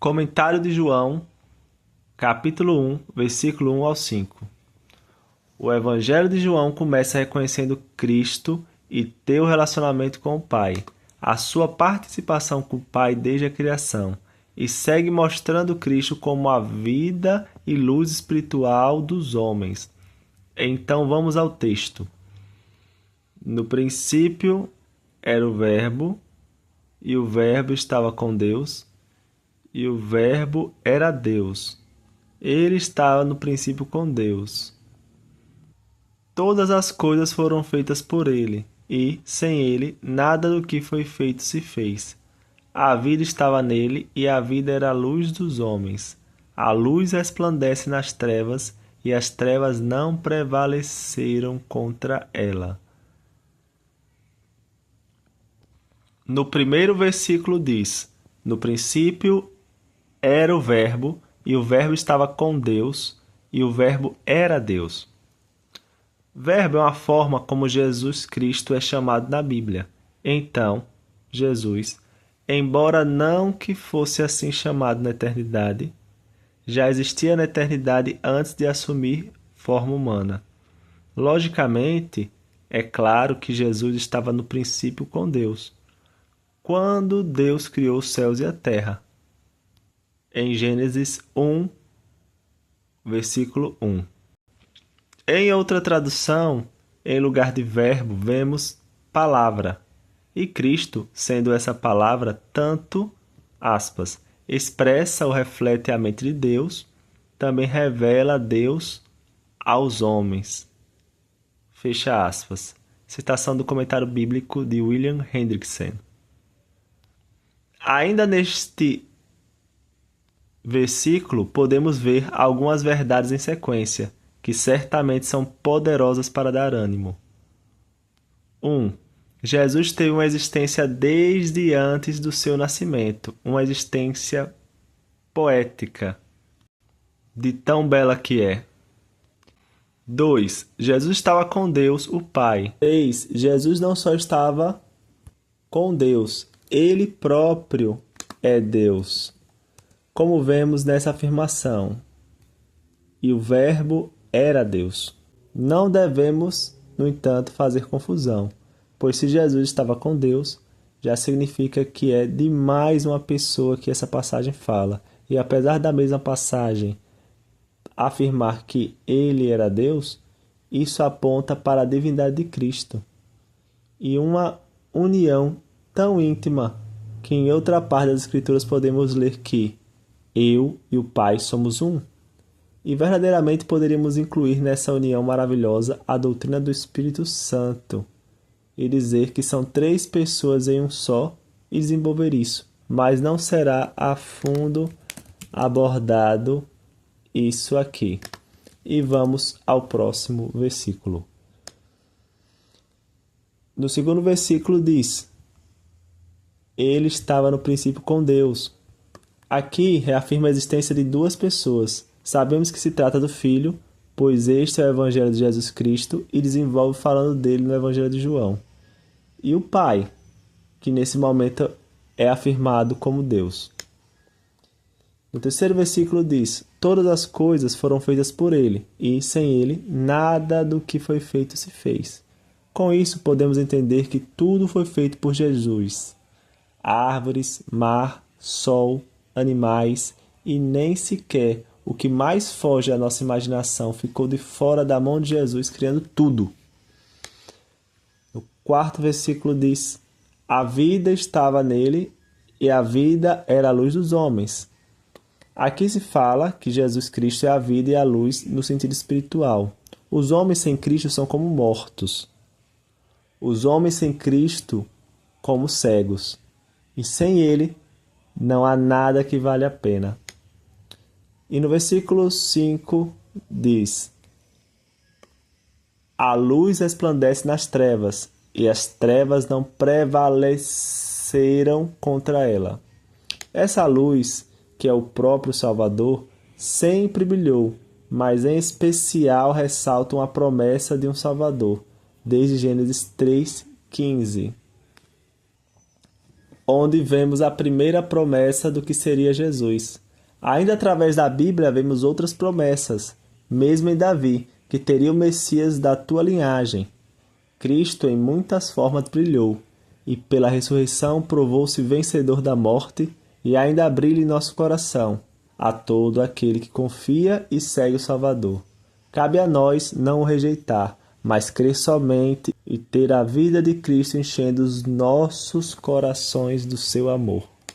Comentário de João, capítulo 1, versículo 1 ao 5. O Evangelho de João começa reconhecendo Cristo e teu relacionamento com o Pai, a sua participação com o Pai desde a criação, e segue mostrando Cristo como a vida e luz espiritual dos homens. Então vamos ao texto. No princípio era o Verbo, e o Verbo estava com Deus, e o Verbo era Deus. Ele estava no princípio com Deus. Todas as coisas foram feitas por ele, e, sem ele, nada do que foi feito se fez. A vida estava nele, e a vida era a luz dos homens. A luz resplandece nas trevas, e as trevas não prevaleceram contra ela. No primeiro versículo diz: no princípio era o Verbo, e o Verbo estava com Deus, e o Verbo era Deus. Verbo é uma forma como Jesus Cristo é chamado na Bíblia. Então, Jesus, embora não que fosse assim chamado na eternidade, já existia na eternidade antes de assumir forma humana. Logicamente, é claro que Jesus estava no princípio com Deus, quando Deus criou os céus e a terra. Em Gênesis 1, versículo 1. Em outra tradução, em lugar de verbo, vemos palavra. E Cristo, sendo essa palavra, tanto, aspas, expressa ou reflete a mente de Deus, também revela Deus aos homens. Fecha aspas. Citação do comentário bíblico de William Hendrickson. Ainda neste versículo, podemos ver algumas verdades em sequência, que certamente são poderosas para dar ânimo. 1. Jesus teve uma existência desde antes do seu nascimento, uma existência poética, de tão bela que é. 2. Jesus estava com Deus, o Pai. 3. Jesus não só estava com Deus, ele próprio é Deus, como vemos nessa afirmação. E o Verbo era Deus. Não devemos, no entanto, fazer confusão, pois se Jesus estava com Deus, já significa que é de mais uma pessoa que essa passagem fala. E apesar da mesma passagem afirmar que ele era Deus, isso aponta para a divindade de Cristo e uma união tão íntima que em outra parte das Escrituras podemos ler que eu e o Pai somos um. E verdadeiramente poderíamos incluir nessa união maravilhosa a doutrina do Espírito Santo e dizer que são três pessoas em um só e desenvolver isso. Mas não será a fundo abordado isso aqui. E vamos ao próximo versículo. No segundo versículo diz: ele estava no princípio com Deus. Aqui reafirma a existência de duas pessoas. Sabemos que se trata do Filho, pois este é o Evangelho de Jesus Cristo e desenvolve falando dele no Evangelho de João. E o Pai, que nesse momento é afirmado como Deus. No terceiro versículo diz: todas as coisas foram feitas por ele, e sem ele nada do que foi feito se fez. Com isso podemos entender que tudo foi feito por Jesus. Árvores, mar, sol, animais e nem sequer o que mais foge à nossa imaginação ficou de fora da mão de Jesus, criando tudo. No quarto versículo diz: a vida estava nele e a vida era a luz dos homens. Aqui se fala que Jesus Cristo é a vida e a luz no sentido espiritual. Os homens sem Cristo são como mortos. Os homens sem Cristo como cegos. E sem ele não há nada que vale a pena. E no versículo 5 diz: a luz resplandece nas trevas, e as trevas não prevaleceram contra ela. Essa luz, que é o próprio Salvador, sempre brilhou, mas em especial ressaltam a promessa de um Salvador, desde Gênesis 3:15. onde vemos a primeira promessa do que seria Jesus. Ainda através da Bíblia vemos outras promessas, mesmo em Davi, que teria o Messias da tua linhagem. Cristo em muitas formas brilhou, e pela ressurreição provou-se vencedor da morte, e ainda brilha em nosso coração, a todo aquele que confia e segue o Salvador. Cabe a nós não o rejeitar, mas crer somente e ter a vida de Cristo enchendo os nossos corações do seu amor.